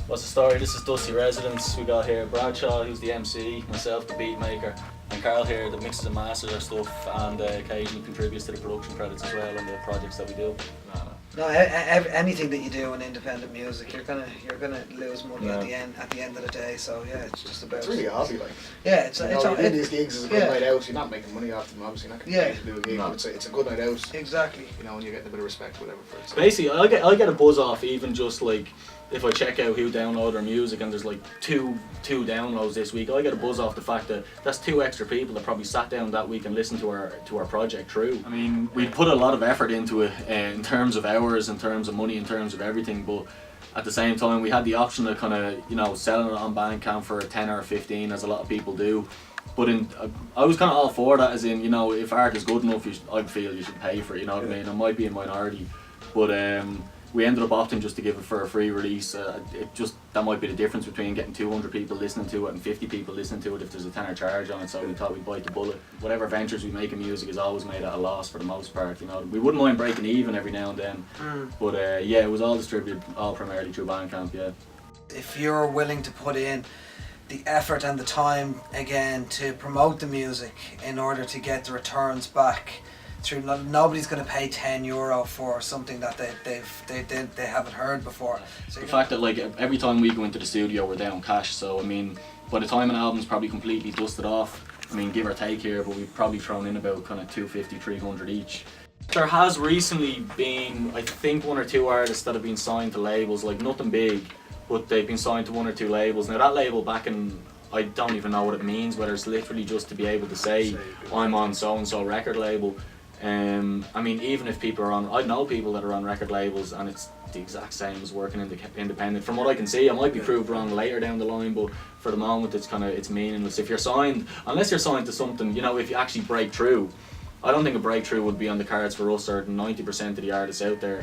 What's the story? This is Dusty Residence. We got here Bradshaw, who's the MC, myself, the beat maker, and Carl here that mixes and masters our stuff and occasionally contributes to the production credits as well and the projects that we do. No, anything that you do in independent music, you're gonna lose money at the end of the day. So yeah, it's just about. It's really a hobby, like. Yeah, it's doing these gigs is a good night out. You're not making money off them, obviously. You're not getting paid to do a gig. No. It's a good night out. Exactly. You know, and you're getting a bit of respect, whatever. For it. So. Basically, I get a buzz off even just like if I check out who download our music and there's like two downloads this week. I get a buzz off the fact that that's 2 extra people that probably sat down that week and listened to our project through. I mean, we put a lot of effort into it in terms of hours, in terms of money, in terms of everything, but at the same time we had the option to kind of selling it on Bandcamp for 10 or 15 as a lot of people do. But I was kind of all for that, as in, if art is good enough, I feel you should pay for it, you know what I mean? I might be a minority, but we ended up opting just to give it for a free release. That might be the difference between getting 200 people listening to it and 50 people listening to it if there's a tenner charge on it, so we thought we'd bite the bullet. Whatever ventures we make in music is always made at a loss for the most part, We wouldn't mind breaking even every now and then, but it was all distributed, all primarily through Bandcamp, yeah. If you're willing to put in the effort and the time again to promote the music in order to get the returns back, nobody's going to pay €10 for something that they haven't heard before. So the fact that like every time we go into the studio we're down cash, so I mean by the time an album's probably completely dusted off, I mean give or take here, but we've probably thrown in about kind of 250, 300 each. There has recently been, I think, 1 or 2 artists that have been signed to labels, like nothing big, but they've been signed to 1 or 2 labels. Now that label back in, I don't even know what it means, whether it's literally just to be able to say I'm on so and so record label. I mean, even if people are on, I know people that are on record labels and it's the exact same as working independent. From what I can see, I might be proved wrong later down the line, but for the moment it's meaningless. If you're signed, unless you're signed to something, if you actually break through, I don't think a breakthrough would be on the cards for us or 90% of the artists out there.